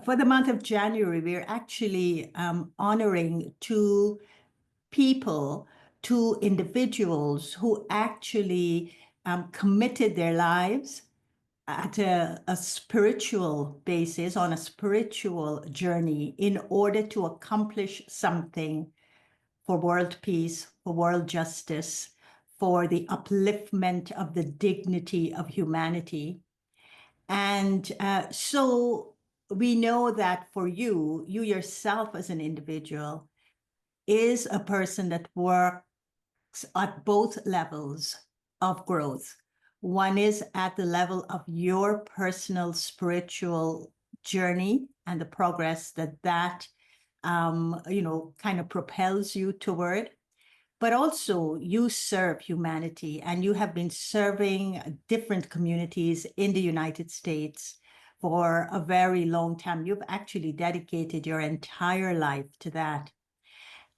for the month of January, we're actually honoring two people, two individuals who actually committed their lives at a spiritual basis, on a spiritual journey, in order to accomplish something for world peace, for world justice, for the upliftment of the dignity of humanity. And so we know that for you, you yourself as an individual is a person that works at both levels of growth. One is at the level of your personal spiritual journey and the progress that kind of propels you toward. But also you serve humanity, and you have been serving different communities in the United States for a very long time. You've actually dedicated your entire life to that.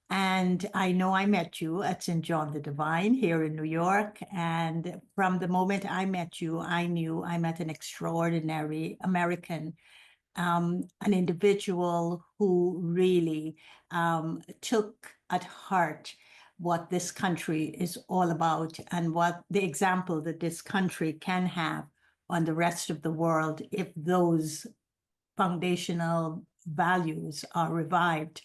And I know I met you at St. John the Divine here in New York. And from the moment I met you, I knew I met an extraordinary American, an individual who really took at heart what this country is all about and what the example that this country can have on the rest of the world if those foundational values are revived.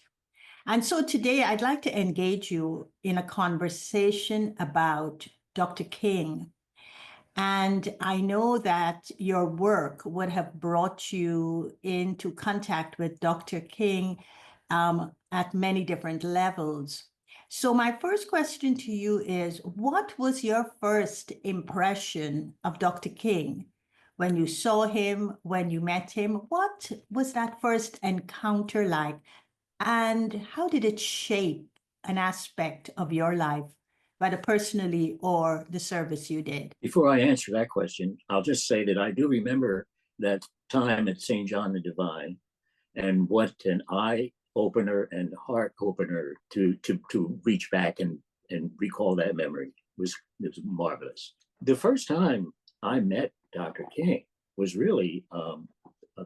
And so today I'd like to engage you in a conversation about Dr. King. And I know that your work would have brought you into contact with Dr. King at many different levels. So my first question to you is, what was your first impression of Dr. King? When you saw him, when you met him, what was that first encounter like? And how did it shape an aspect of your life, whether personally or the service you did? Before I answer that question, I'll just say that I do remember that time at St. John the Divine, and what an eye opener and heart opener to reach back and recall that memory was marvelous. The first time I met Dr. King was really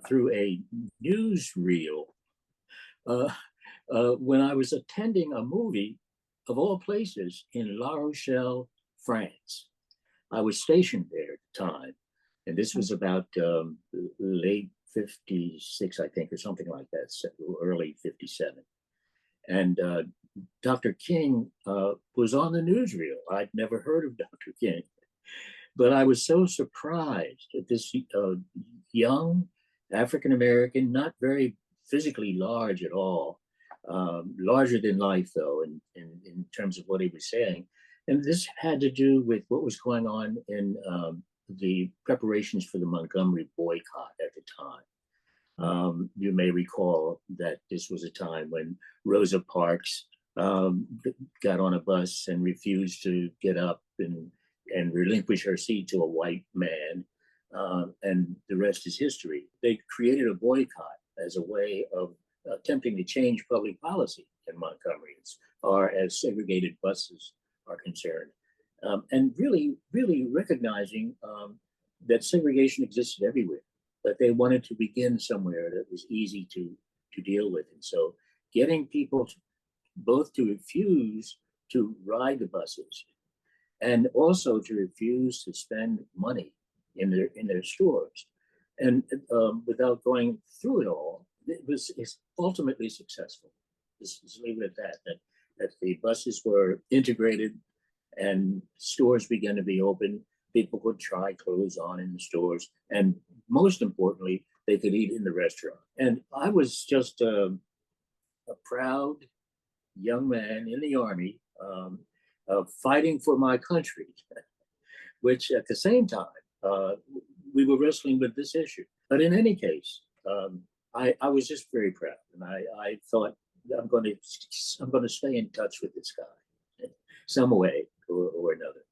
through a newsreel when I was attending a movie, of all places, in La Rochelle, France. I was stationed there at the time, and this was about late 56, I think, or something like that, early 57. And Dr. King was on the newsreel. I'd never heard of Dr. King, but I was so surprised at this young African-American, not very physically large at all, larger than life, though, in terms of what he was saying. And this had to do with what was going on in the preparations for the Montgomery boycott at the time. You may recall that this was a time when Rosa Parks got on a bus and refused to get up and relinquish her seat to a white man, and the rest is history. They created a boycott as a way of attempting to change public policy in Montgomery as far as segregated buses are concerned. And really recognizing that segregation existed everywhere, but they wanted to begin somewhere that was easy to deal with. And so getting people both to refuse to ride the buses and also to refuse to spend money in their stores. And without going through it all, it's ultimately successful. Let's leave it at that the buses were integrated and stores began to be open. People could try clothes on in the stores. And most importantly, they could eat in the restaurant. And I was just a proud young man in the Army fighting for my country, which at the same time, we were wrestling with this issue. But in any case, I was just very proud, and I thought I'm going to stay in touch with this guy in some way or another.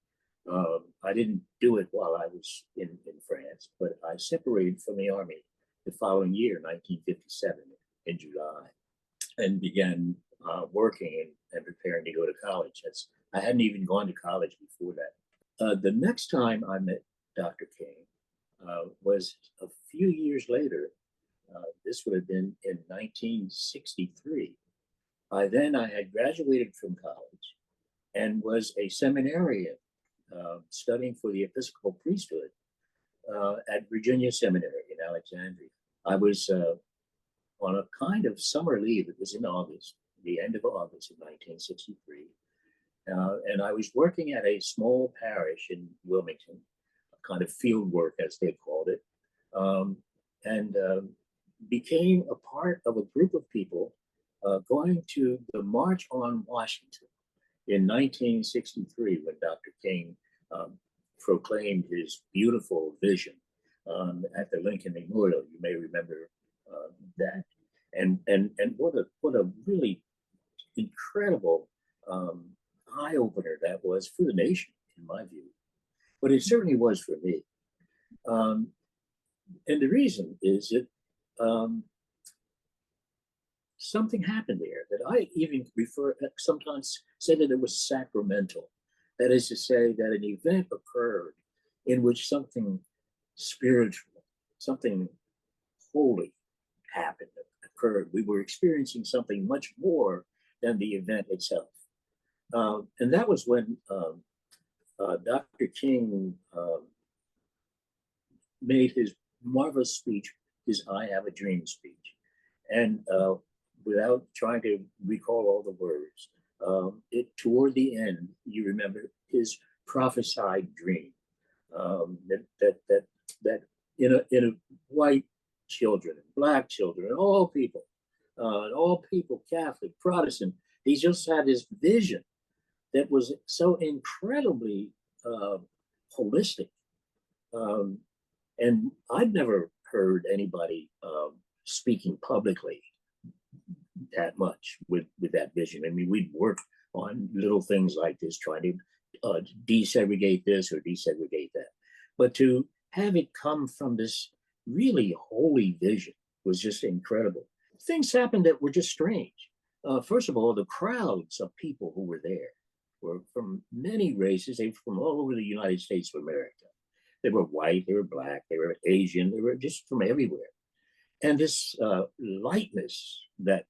I didn't do it while I was in France, but I separated from the Army the following year, 1957, in July, and began working and preparing to go to college. I hadn't even gone to college before that. The next time I met Dr. King was a few years later This would have been in 1963. By then, I had graduated from college and was a seminarian studying for the Episcopal priesthood at Virginia Seminary in Alexandria. I was on a kind of summer leave. It was in August, the end of August of 1963. And I was working at a small parish in Wilmington, a kind of field work, as they called it, and became a part of a group of people going to the March on Washington in 1963, when Dr. King proclaimed his beautiful vision at the Lincoln Memorial. You may remember that. And what a really incredible eye opener that was for the nation, in my view. But it certainly was for me. And the reason is that something happened there that I even sometimes say that it was sacramental. That is to say, that an event occurred in which something spiritual, something holy happened, occurred. We were experiencing something much more than the event itself. And that was when Dr. King made his marvelous speech, his I Have a Dream speech. And without trying to recall all the words, toward the end, you remember his prophesied dream that in a white children, black children, all people, Catholic, Protestant, he just had this vision that was so incredibly holistic. And I'd never heard anybody speaking publicly that much with that vision. I mean, we'd work on little things like this, trying to desegregate this or desegregate that. But to have it come from this really holy vision was just incredible. Things happened that were just strange. First of all, the crowds of people who were there were from many races. They were from all over the United States of America. They were white, they were black, they were Asian, they were just from everywhere. And this lightness that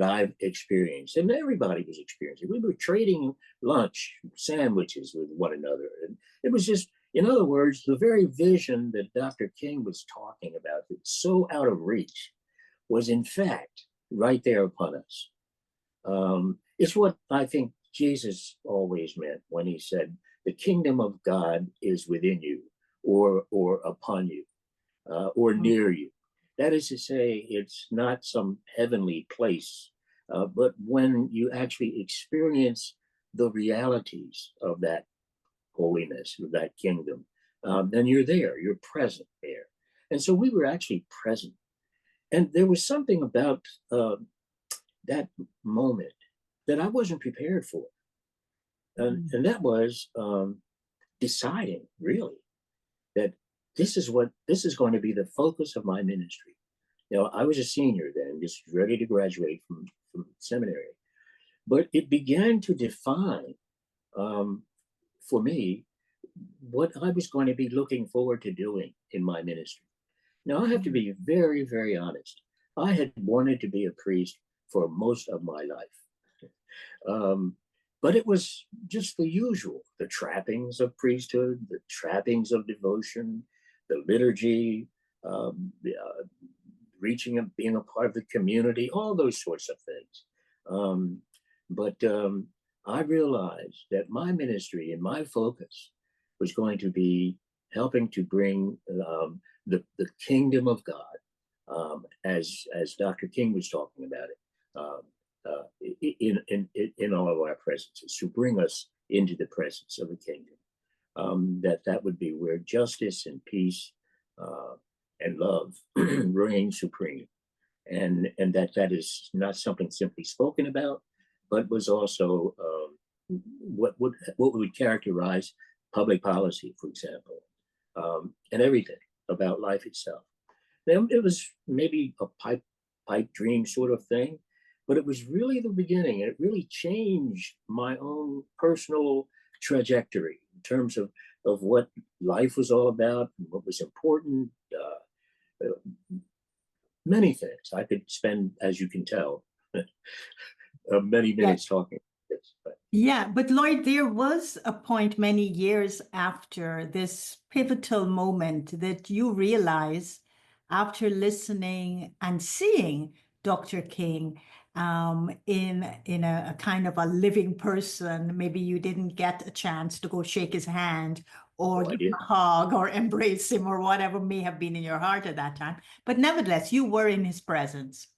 I've experienced, and everybody was experiencing. We were trading lunch, sandwiches with one another. And it was just, in other words, the very vision that Dr. King was talking about, that's so out of reach, was in fact right there upon us. It's what I think Jesus always meant when he said, the kingdom of God is within you, or upon you, or near you. That is to say, it's not some heavenly place, but when you actually experience the realities of that holiness, of that kingdom, then you're there, you're present there. And so we were actually present. And there was something about that moment that I wasn't prepared for. And that was deciding, really, that this is going to be the focus of my ministry. You know, I was a senior then, just ready to graduate from seminary. But it began to define for me what I was going to be looking forward to doing in my ministry. Now, I have to be very, very honest. I had wanted to be a priest for most of my life. But it was just the usual, the trappings of priesthood, the trappings of devotion, the liturgy, reaching and being a part of the community, all those sorts of things. But I realized that my ministry and my focus was going to be helping to bring the kingdom of God, as Dr. King was talking about it, in all of our presences, to bring us into the presence of the kingdom. That would be where justice and peace and love reign supreme, and that is not something simply spoken about, but was also what would characterize public policy, for example, and everything about life itself. Now, it was maybe a pipe dream sort of thing, but it was really the beginning, and it really changed my own personal trajectory in terms of what life was all about, and what was important. many things. I could spend, as you can tell, many minutes talking about this. But. Yeah, but Lloyd, there was a point many years after this pivotal moment that you realize, after listening and seeing Dr. King in a kind of a living person. Maybe you didn't get a chance to go shake his hand or give him a hug or embrace him or whatever may have been in your heart at that time. But nevertheless, you were in his presence.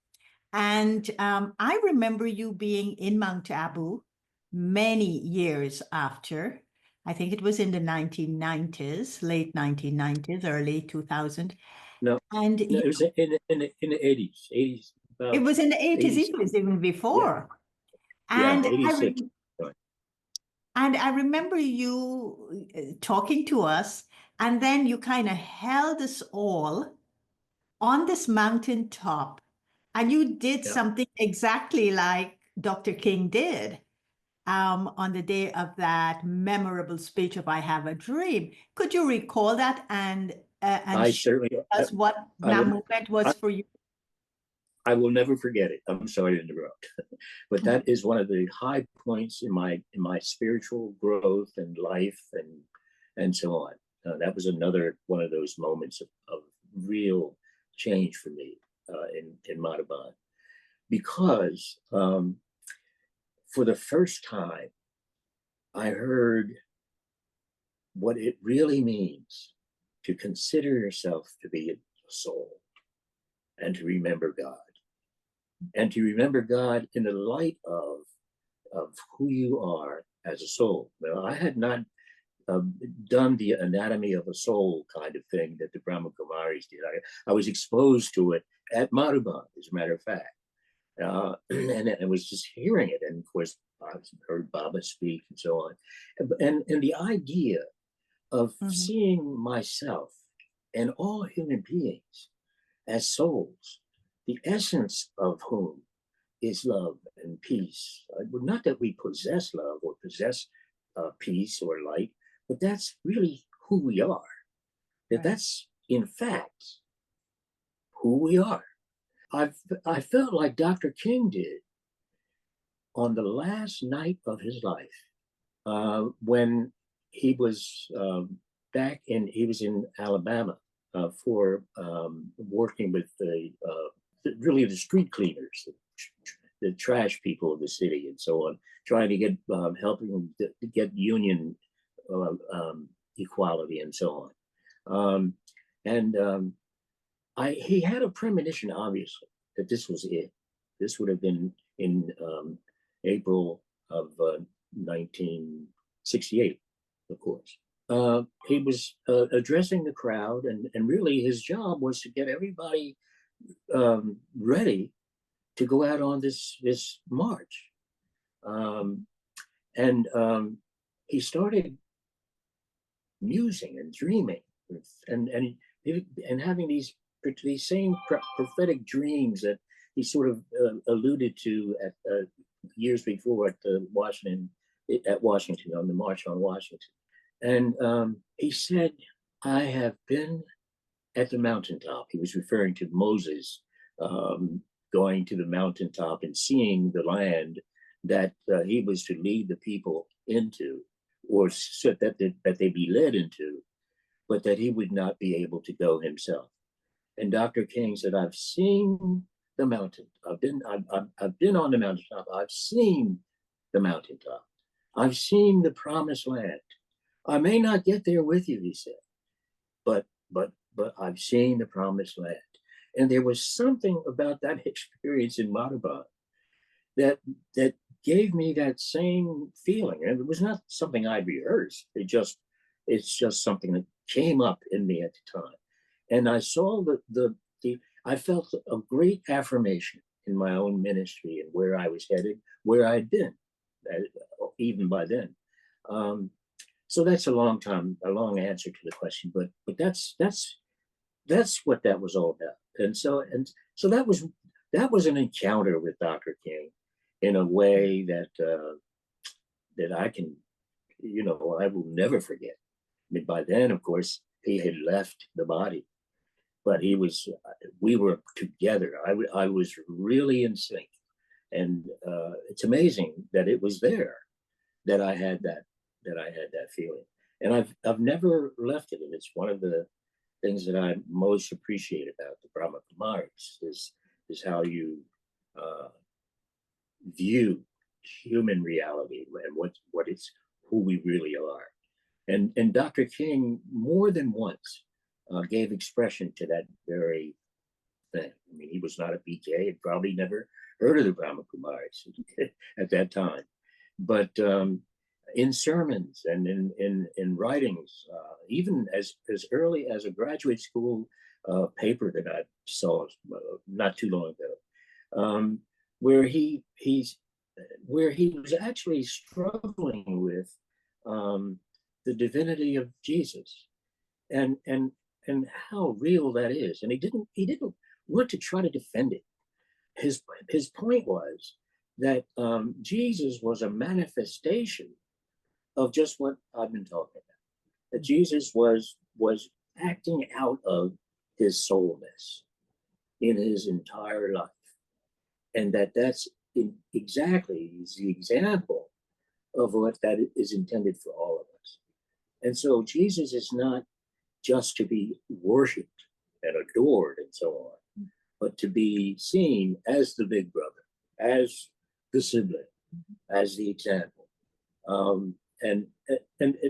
And I remember you being in Mount Abu many years after. I think it was in the 1990s, late 1990s, early 2000. No, and it was in the 80s. It was in the 80s, 86. it was even before. Yeah, And 86. I remember you talking to us, and then you kind of held us all on this mountaintop, and you did something exactly like Dr. King did on the day of that memorable speech of "I Have a Dream." Could you recall that and I certainly us what that moment was for you? I will never forget it. I'm sorry to interrupt, but that is one of the high points in my spiritual growth and life and so on. That was another one of those moments of real change for me in Madhavan, because for the first time I heard what it really means to consider yourself to be a soul and to remember God. And to remember God in the light of who you are as a soul. Now, I had not done the anatomy of a soul kind of thing that the Brahma Kumaris did. I was exposed to it at Madhuban, as a matter of fact. And I was just hearing it. And of course, I heard Baba speak and so on. And the idea of seeing myself and all human beings as souls, the essence of whom is love and peace. Not that we possess love or possess peace or light, but that's really who we are. That's in fact who we are. I felt like Dr. King did on the last night of his life, when he was he was in Alabama for working with really the street cleaners, the trash people of the city and so on, trying to get helping them to get union equality and so on. He had a premonition, obviously, that this was it. This would have been in April of 1968, of course. He was addressing the crowd, and really his job was to get everybody ready to go out on this march. He started musing and dreaming and having these same prophetic dreams that he sort of alluded to at years before at Washington on the March on Washington. And he said, "I have been at the mountaintop." He was referring to Moses going to the mountaintop and seeing the land that he was to lead the people into, or so that they be led into, but that he would not be able to go himself. And Dr. King said, "I've seen the mountain. I've been on the mountaintop. I've seen the mountaintop. I've seen the promised land. I may not get there with you," he said, but I've seen the promised land. And there was something about that experience in Madhuban that gave me that same feeling. And it was not something I rehearsed. It's just something that came up in me at the time. And I saw I felt a great affirmation in my own ministry and where I was headed, where I'd been, even by then. So that's a long answer to the question, but that's what that was all about. And so that was an encounter with Dr. King in a way that I can, I will never forget. I mean, by then, of course, he had left the body, but we were together. I was really in sync. And it's amazing that it was there that I had that feeling. And I've never left it. And it's one of the things that I most appreciate about the Brahma Kumaris is how you view human reality and what it's who we really are. And Dr. King more than once gave expression to that very thing. I mean, he was not a BK, had probably never heard of the Brahma Kumaris at that time, but in sermons and in writings, even as early as a graduate school paper that I saw not too long ago, where he was actually struggling with the divinity of Jesus and how real that is, and he didn't want to try to defend it. His point was that Jesus was a manifestation of just what I've been talking about. That Jesus was acting out of his soulness in his entire life, and that's exactly the example of what that is intended for all of us. And so Jesus is not just to be worshipped and adored and so on, but to be seen as the big brother, as the sibling, as the example. And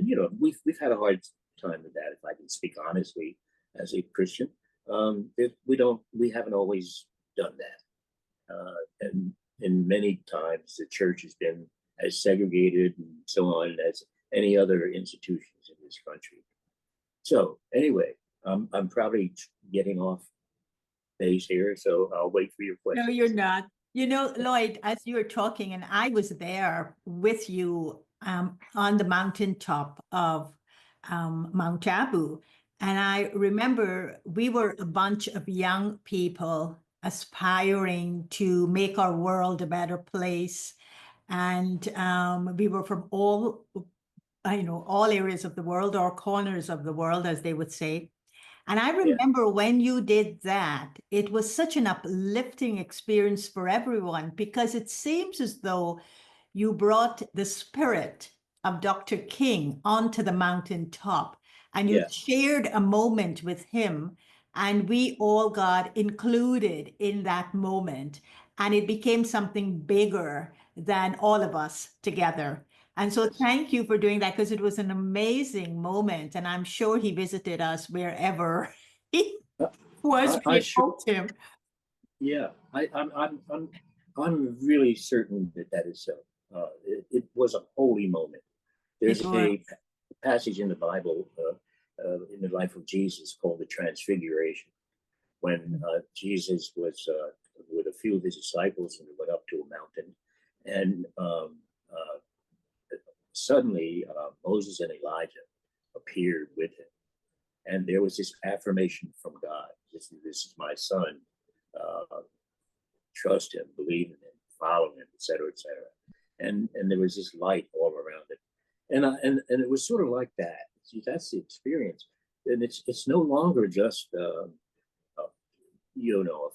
you know, we've had a hard time with that, if I can speak honestly, as a Christian. We haven't always done that. And many times the church has been as segregated and so on as any other institutions in this country. So anyway, I'm probably getting off base here, so I'll wait for your question. No, you're not. You know, Lloyd, as you were talking, and I was there with you on the mountaintop of Mount Abu. And I remember we were a bunch of young people aspiring to make our world a better place. And we were from all areas of the world, or corners of the world, as they would say. And I remember when you did that, it was such an uplifting experience for everyone, because it seems as though you brought the spirit of Dr. King onto the mountaintop, and you shared a moment with him, and we all got included in that moment, and it became something bigger than all of us together. And so thank you for doing that, because it was an amazing moment. And I'm sure he visited us wherever he was. We helped him. Yeah, I'm really certain that is so. It was a holy moment. There's a passage in the Bible in the life of Jesus called the Transfiguration, when Jesus was with a few of his disciples, and they went up to a mountain, and suddenly Moses and Elijah appeared with him, and there was this affirmation from God: this is my son. Trust him, believe in him, follow him, etc., etc. And there was this light all around it, and it was sort of like that. See, that's the experience, and it's no longer just a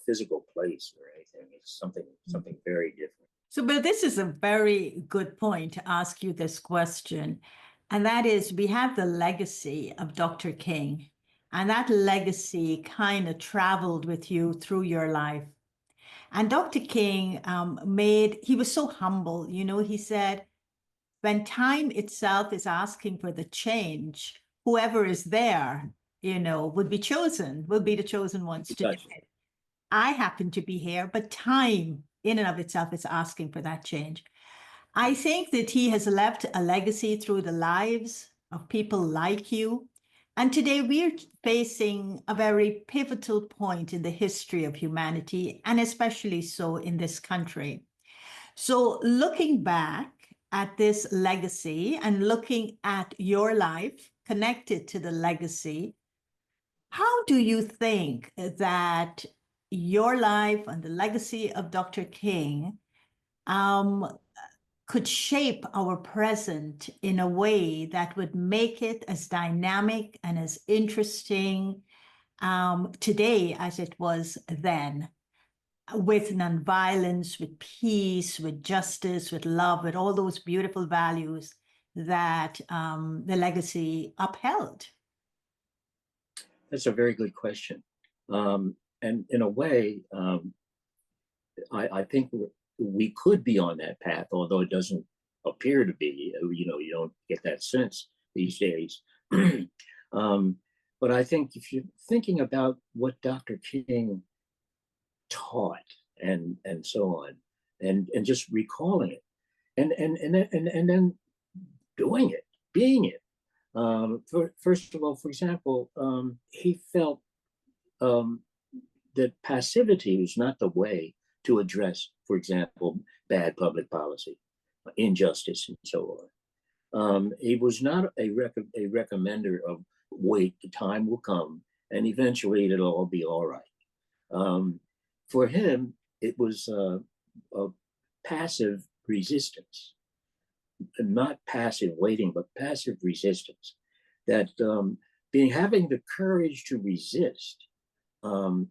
physical place or anything. It's something very different. So, but this is a very good point to ask you this question. And that is, we have the legacy of Dr. King, and that legacy kind of traveled with you through your life. And Dr. King he was so humble, he said, when time itself is asking for the change, whoever is there, would be the chosen ones to do it. I happen to be here, but time in and of itself is asking for that change. I think that he has left a legacy through the lives of people like you. And today we're facing a very pivotal point in the history of humanity, and especially so in this country. So looking back at this legacy and looking at your life connected to the legacy, how do you think that your life and the legacy of Dr. King could shape our present in a way that would make it as dynamic and as interesting today as it was then, with nonviolence, with peace, with justice, with love, with all those beautiful values that the legacy upheld? That's a very good question. And in a way, I think we could be on that path, although it doesn't appear to be. You don't get that sense these days. But I think if you're thinking about what Dr. King taught and so on, and just recalling it, and then doing it, being it. First of all, for example, he felt that passivity was not the way to address, for example, bad public policy, injustice, and so on. He was not a recommender of wait, the time will come, and eventually it'll all be all right. For him, it was a passive resistance, not passive waiting, but passive resistance. That having the courage to resist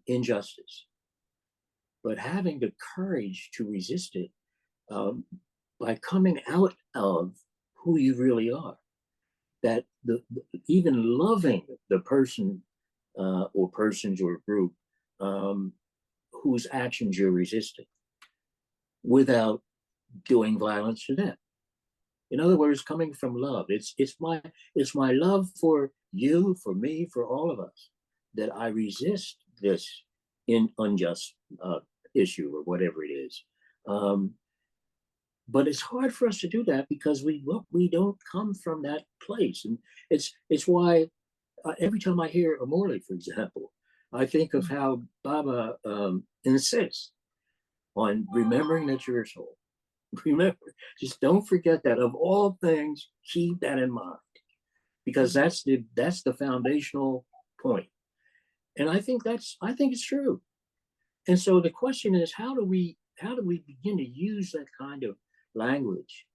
injustice, but having the courage to resist it by coming out of who you really are. That even loving the person or persons or group whose actions you're resisting without doing violence to them. In other words, coming from love. It's my love for you, for me, for all of us, that I resist this unjust issue or whatever it is. But it's hard for us to do that because we don't come from that place, and it's why every time I hear Amorli, for example, I think of how Baba insists on remembering that you're a soul. Remember, just don't forget that. Of all things, keep that in mind, because that's the foundational point. And I think it's true. And so the question is, how do we begin to use that kind of language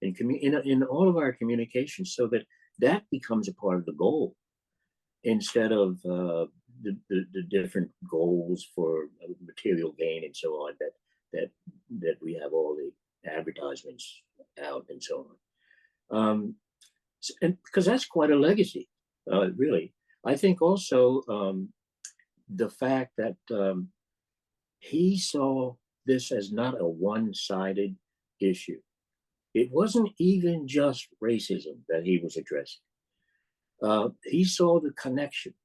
in all of our communications so that becomes a part of the goal, instead of the different goals for material gain and so on that we have all the advertisements out and so on. And because that's quite a legacy, really. I think also the fact that he saw this as not a one-sided issue. It wasn't even just racism that he was addressing. He saw the connection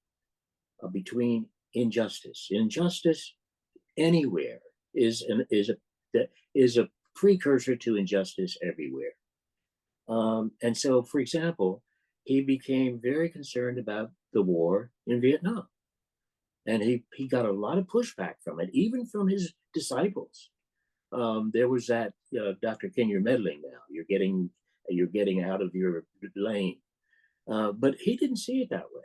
between injustice. Injustice anywhere is a precursor to injustice everywhere. And so, for example, he became very concerned about the war in Vietnam. And he got a lot of pushback from it, even from his disciples. There was that, Dr. King, you're meddling now. You're getting out of your lane. But he didn't see it that way.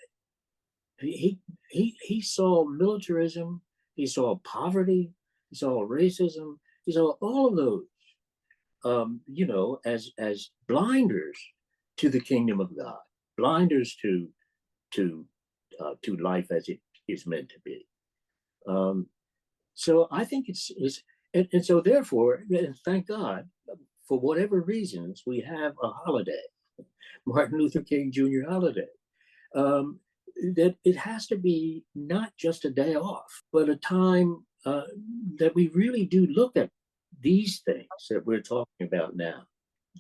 He saw militarism. He saw poverty. He saw racism. He saw all of those, as blinders to the kingdom of God, blinders to life as it is meant to be. So I think and so therefore, and thank God, for whatever reasons, we have a holiday, Martin Luther King Jr. holiday, that it has to be not just a day off, but a time that we really do look at these things that we're talking about now,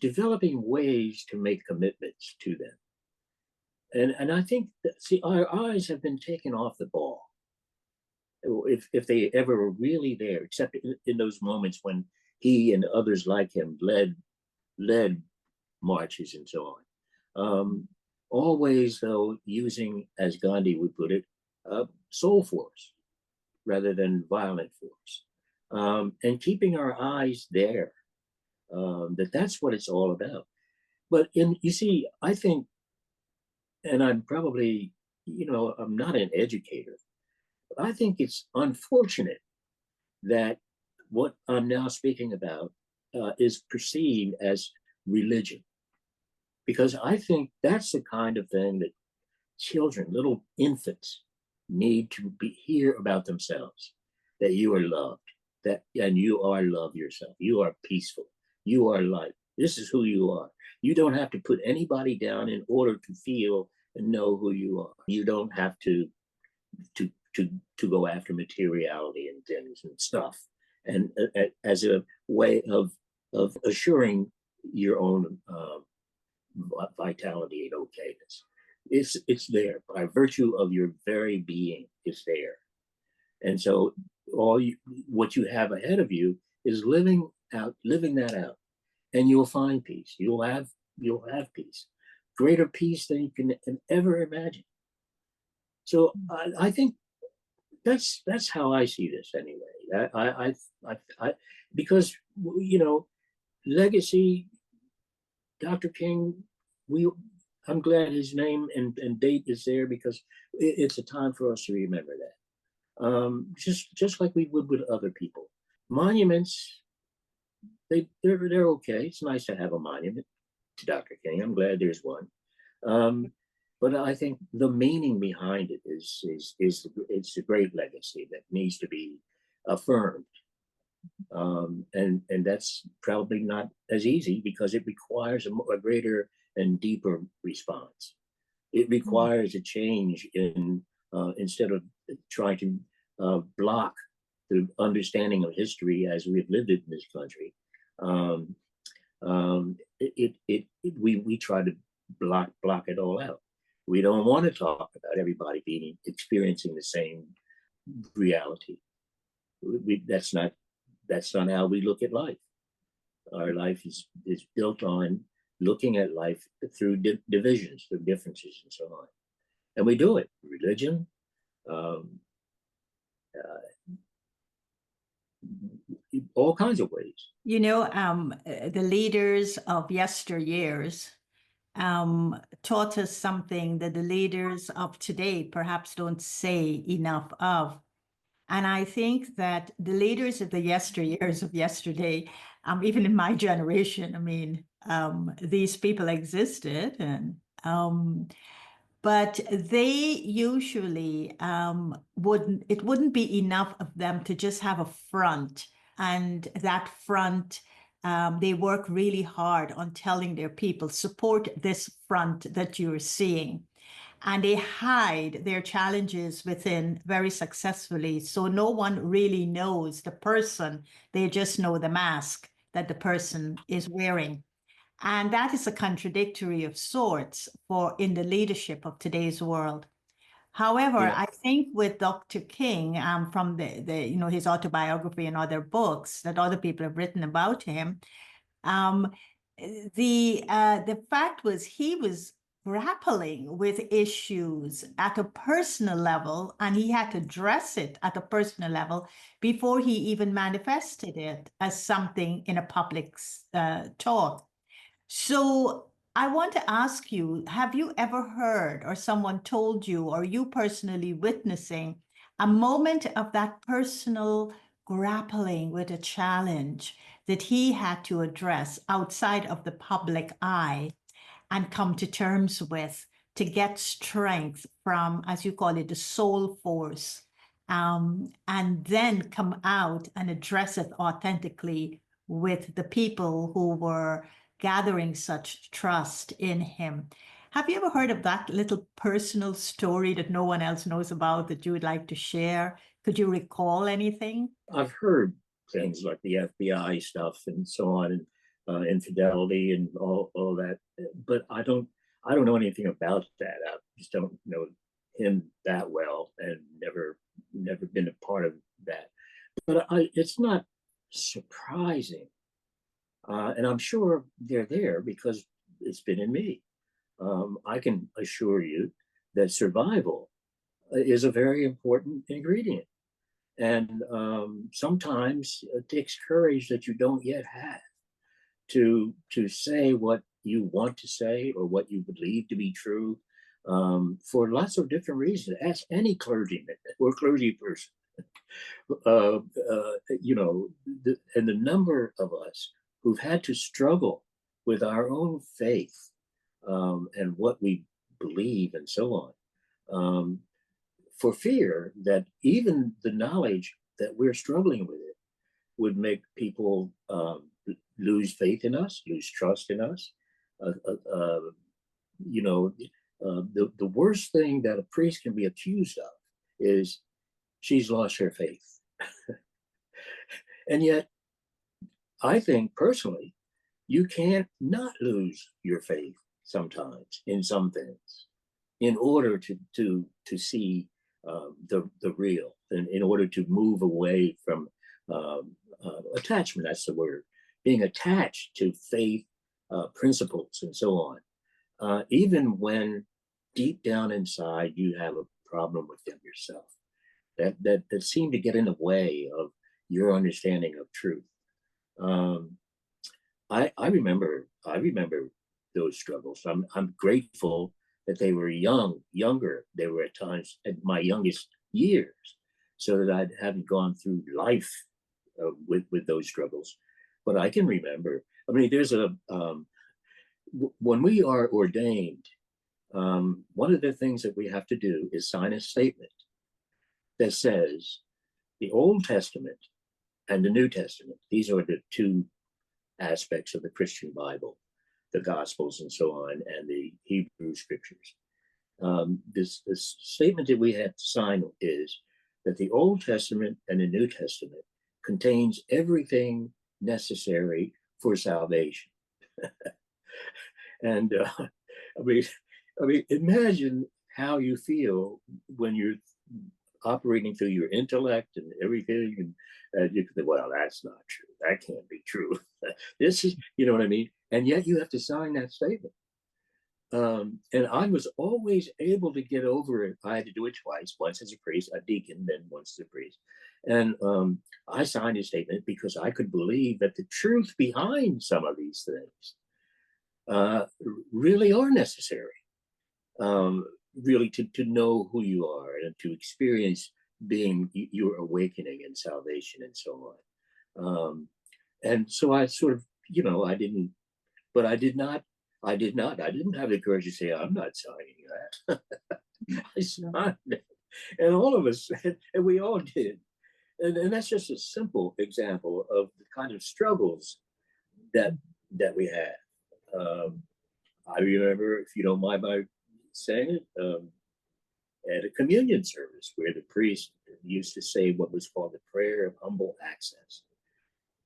developing ways to make commitments to them. And I think that, see, our eyes have been taken off the ball, if they ever were really there, except in those moments when he and others like him led marches and so on. Always, though, using, as Gandhi would put it, soul force rather than violent force, and keeping our eyes there. That's what it's all about. But you see, I think, and I'm probably, I'm not an educator, but I think it's unfortunate that what I'm now speaking about is perceived as religion. Because I think that's the kind of thing that children, little infants, need to hear about themselves, that you are loved, and you are love yourself. You are peaceful. You are light. This is who you are. You don't have to put anybody down in order to feel and know who you are. You don't have to to to to go after materiality and things and stuff, and as a way of assuring your own vitality and okayness. It's there by virtue of your very being. It's there, and so what you have ahead of you is living that out, and you'll find peace. You'll have peace, greater peace than you can ever imagine. So I think that's how I see this anyway. Because legacy, Dr. King, we I'm glad his name and date is there because it's a time for us to remember that. Just like we would with other people. Monuments, they're okay. It's nice to have a monument to Dr. King. I'm glad there's one. But I think the meaning behind it is it's a great legacy that needs to be affirmed. And that's probably not as easy because it requires a greater and deeper response. It requires a change in instead of trying to block the understanding of history as we've lived it in this country. We try to block it all out. We don't want to talk about everybody experiencing the same reality. That's not how we look at life. Our life is built on looking at life through divisions, through differences, and so on. And we do it. Religion, all kinds of ways. The leaders of yesteryears taught us something that the leaders of today perhaps don't say enough of. And I think that the leaders of the yesteryears of yesterday, even in my generation, I mean, these people existed, and but they usually it wouldn't be enough of them to just have a front, and that front. They work really hard on telling their people, support this front that you're seeing. And they hide their challenges within very successfully. So no one really knows the person. They just know the mask that the person is wearing. And that is a contradictory of sorts in the leadership of today's world. However, Yeah. I think with Dr. King, from his autobiography and other books that other people have written about him, the fact was he was grappling with issues at a personal level, and he had to address it at a personal level before he even manifested it as something in a public talk. So I want to ask you, have you ever heard or someone told you, or you personally witnessing a moment of that personal grappling with a challenge that he had to address outside of the public eye and come to terms with to get strength from, as you call it, the soul force, and then come out and address it authentically with the people who were gathering such trust in him? Have you ever heard of that little personal story that no one else knows about that you would like to share? Could you recall anything? I've heard things like the FBI stuff and so on, and infidelity and all that, but I don't know anything about that. I just don't know him that well, and never been a part of that. But it's not surprising, and I'm sure they're there because it's been in me. I can assure you that survival is a very important ingredient. And sometimes it takes courage that you don't yet have to say what you want to say or what you believe to be true, for lots of different reasons. Ask any clergyman or clergy person. And the number of us who've had to struggle with our own faith, and what we believe and so on, for fear that even the knowledge that we're struggling with it would make people lose faith in us, lose trust in us. You know, the worst thing that a priest can be accused of is she's lost her faith. And yet, I think personally, you can't not lose your faith sometimes in some things in order to see the real, and in order to move away from attachment, that's the word, being attached to faith principles and so on, even when deep down inside you have a problem with them yourself, that seem to get in the way of your understanding of truth. I remember those struggles. I'm grateful that they were younger. They were at times at my youngest years, so that I hadn't gone through life with those struggles. But I can remember. I mean, there's when we are ordained, one of the things that we have to do is sign a statement that says the Old Testament and the New Testament. These are the two aspects of the Christian Bible, the Gospels and so on, and the Hebrew Scriptures. This statement that we have to sign is that the Old Testament and the New Testament contains everything necessary for salvation. And I mean, imagine how you feel when you're operating through your intellect and everything, and you can say, well, that's not true. That can't be true. This is, you know what I mean? And yet you have to sign that statement. And I was always able to get over it. I had to do it twice, once as a priest, a deacon, then once as a priest. And I signed a statement because I could believe that the truth behind some of these things really are necessary. Really to know who you are and to experience being your awakening and salvation and so on. And so I sort of, you know, I didn't have the courage to say, I'm not signing that. I signed it. And all of us, and we all did. And that's just a simple example of the kind of struggles that we had. I remember, if you don't mind my saying it, at a communion service where the priest used to say what was called the prayer of humble access,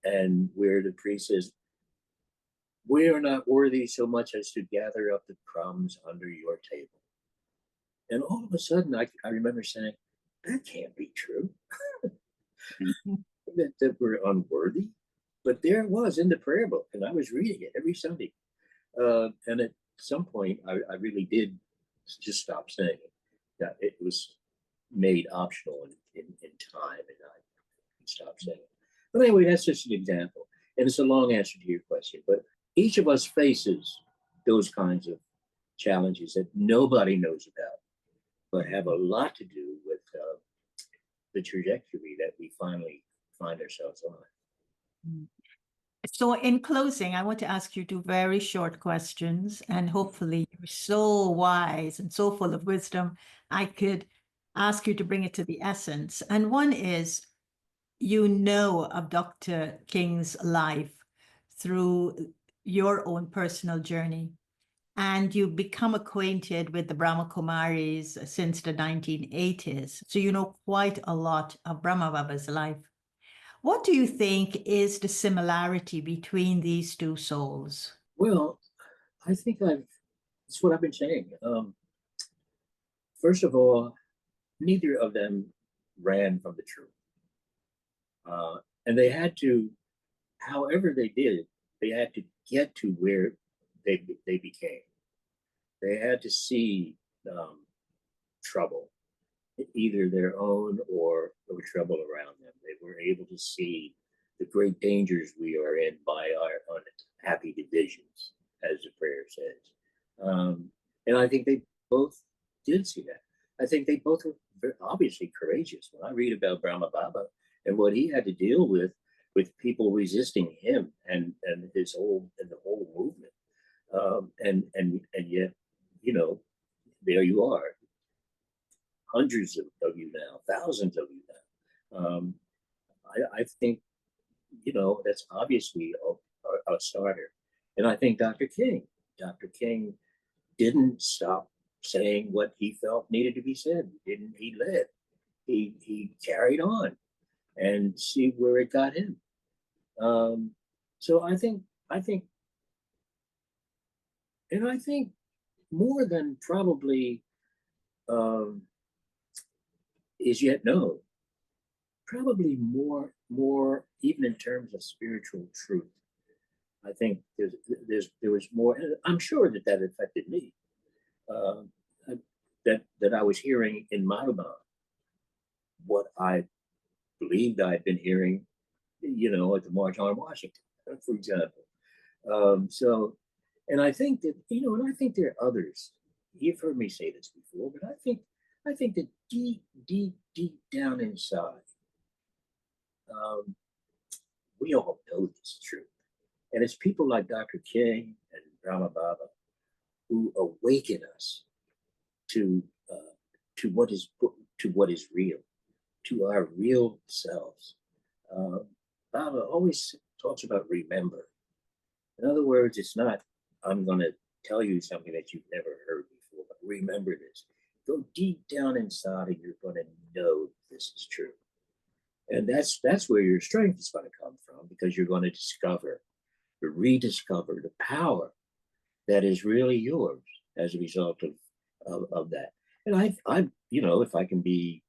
and where the priest says, we are not worthy so much as to gather up the crumbs under your table. And all of a sudden, I remember saying, that can't be true. that we're unworthy. But there it was in the prayer book, and I was reading it every Sunday. And at some point, I really did just stop saying it. That it was made optional in time, and I stopped saying it. But anyway, that's just an example. And it's a long answer to your question. But each of us faces those kinds of challenges that nobody knows about, but have a lot to do with the trajectory that we finally find ourselves on. So in closing, I want to ask you two very short questions, and hopefully you're so wise and so full of wisdom, I could ask you to bring it to the essence. And one is, you know of Dr. King's life through your own personal journey, and you've become acquainted with the Brahma Kumaris since the 1980s. So you know quite a lot of Brahma Baba's life. What do you think is the similarity between these two souls? Well, I think that's what I've been saying. First of all, neither of them ran from the truth. And they had to, however they did, they had to get to where they became. They had to see trouble, either their own or trouble around them. They were able to see the great dangers we are in by our unhappy divisions, as the prayer says. And I think they both did see that. I think they both were very obviously courageous. When I read about Brahma Baba and what he had to deal with people resisting him and the whole movement, and yet, you know, there you are, hundreds of thousands of you now. I think, that's obviously a starter. And I think Dr. King didn't stop saying what he felt needed to be said. He led. He carried on and see where it got him. So I think more than probably is yet known, probably more even in terms of spiritual truth. I think there was more. I'm sure that affected me. That I was hearing in Madhuban what I believed I'd been hearing, at the March on Washington, for example. And I think that, and I think there are others. You've heard me say this before, but I think that deep down inside, we all know this truth. And it's people like Dr. King and Brahma Baba who awaken us to what is real, to our real selves. Baba always talks about remember. In other words, it's not, I'm going to tell you something that you've never heard before, but remember this. Go deep down inside and you're going to know this is true. And that's where your strength is going to come from, because you're going to rediscover the power that is really yours as a result of that. And I if I can be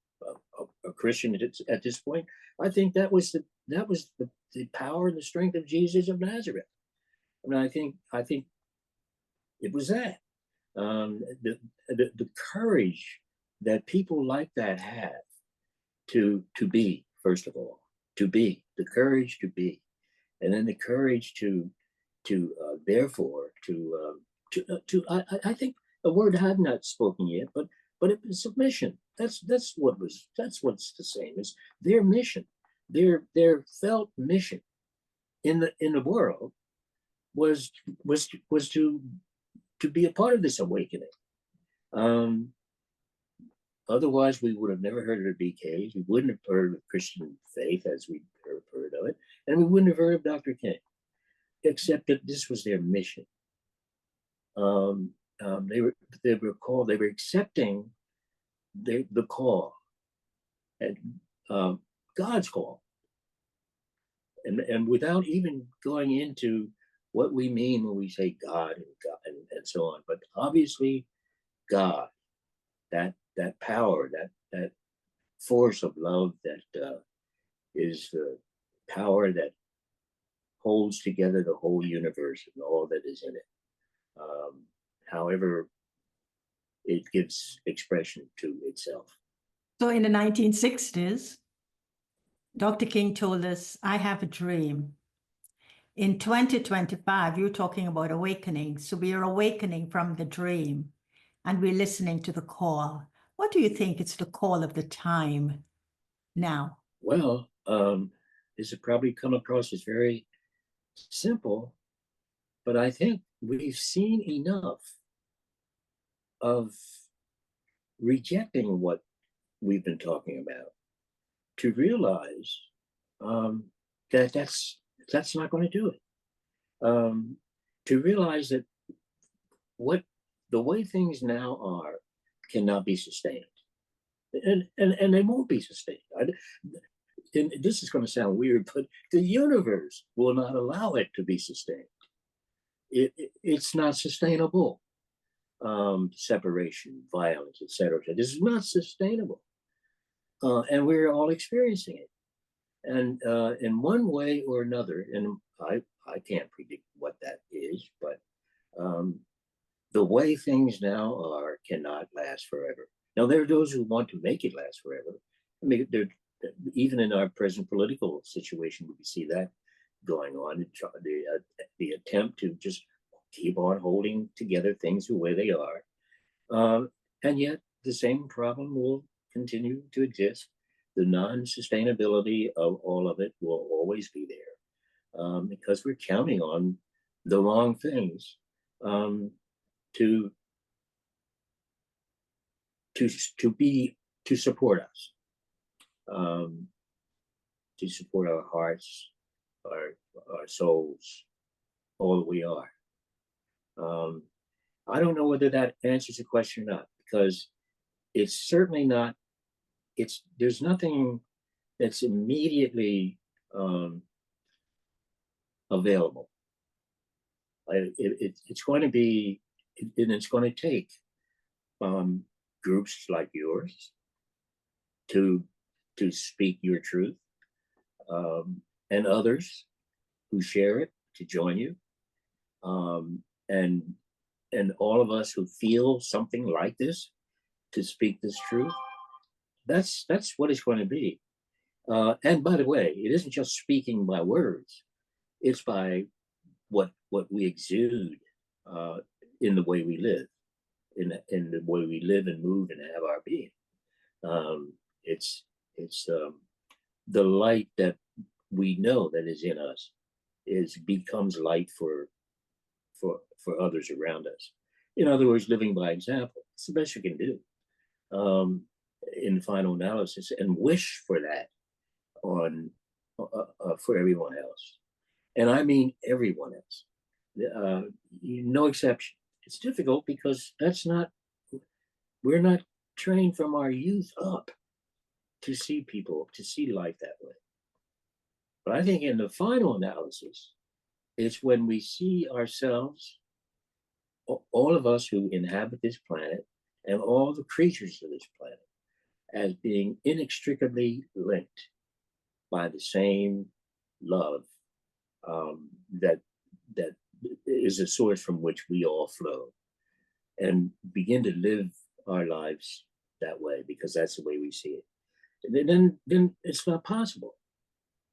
a Christian at this point, I think that was the power and the strength of Jesus of Nazareth. I mean, I think it was that the courage that people like that have to be, first of all, to be, the courage to be, and then the courage to I think a word I have not spoken yet, but it was submission. That's what's the same as their mission, their felt mission in the world was to be a part of this awakening. Otherwise, we would have never heard of the BKs. We wouldn't have heard of Christian faith as we heard of it, and we wouldn't have heard of Dr. King, except that this was their mission. They were accepting the call, and God's call, and without even going into what we mean when we say God and so on, but obviously God, that power, that force of love that is the power that holds together the whole universe and all that is in it. However, it gives expression to itself. So in the 1960s, Dr. King told us, I have a dream. In 2025, you're talking about awakening. So we are awakening from the dream and we're listening to the call. What do you think is the call of the time now? Well, this has probably come across as very simple, but I think we've seen enough of rejecting what we've been talking about to realize that that's not going to do it. To realize that the way things now are cannot be sustained, and they won't be sustained. And this is going to sound weird, but the universe will not allow it to be sustained. It's not sustainable. Separation, violence, etc. This is not sustainable, and we're all experiencing it. And in one way or another, and I can't predict what that is, but the way things now are cannot last forever. Now, there are those who want to make it last forever. I mean, even in our present political situation, we can see that going on. The attempt to just keep on holding together things the way they are. And yet the same problem will continue to exist. The non-sustainability of all of it will always be there, because we're counting on the wrong things to support us. um, to support our hearts, our souls, all that we are. I don't know whether that answers the question or not, because it's certainly not, there's nothing that's immediately available. It's going to be, and it's going to take groups like yours to speak your truth, and others who share it to join you, and all of us who feel something like this to speak this truth. That's what it's going to be. And by the way, it isn't just speaking by words; it's by what we exude in the way we live, in the way we live and move and have our being. It's the light that we know that is in us becomes light for others around us. In other words, living by example. It's the best you can do in the final analysis, and wish for that on for everyone else. And I mean everyone else, no exception. It's difficult because we're not trained from our youth up to see people, to see life that way. But I think in the final analysis, it's when we see ourselves, all of us who inhabit this planet, and all the creatures of this planet, as being inextricably linked by the same love that is a source from which we all flow, and begin to live our lives that way, because that's the way we see it. And then it's not possible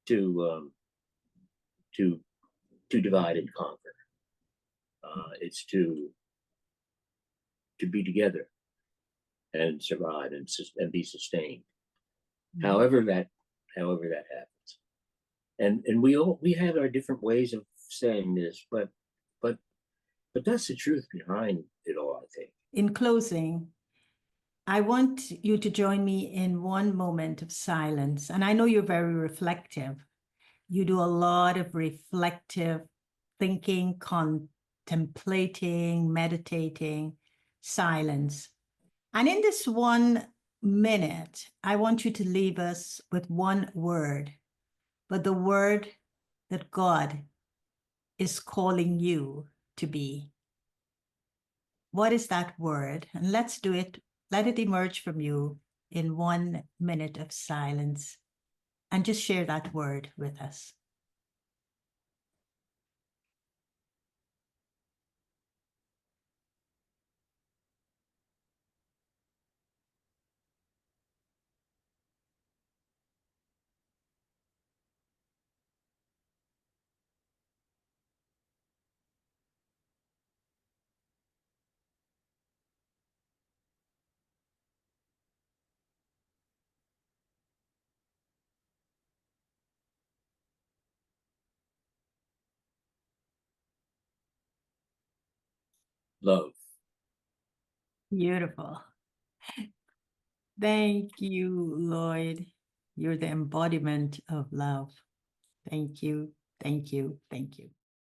to divide and conquer. It's to be together and survive and be sustained. Mm-hmm. However that happens. And we have our different ways of saying this, but that's the truth behind it all, I think. In closing, I want you to join me in one moment of silence. And I know you're very reflective. You do a lot of reflective thinking, contemplating, meditating, silence. And in this 1 minute, I want you to leave us with one word, but the word that God is calling you to be. What is that word? And let's do it. Let it emerge from you in 1 minute of silence, and just share that word with us. Love. Beautiful. Thank you, Lloyd. You're the embodiment of love. Thank you, thank you, thank you.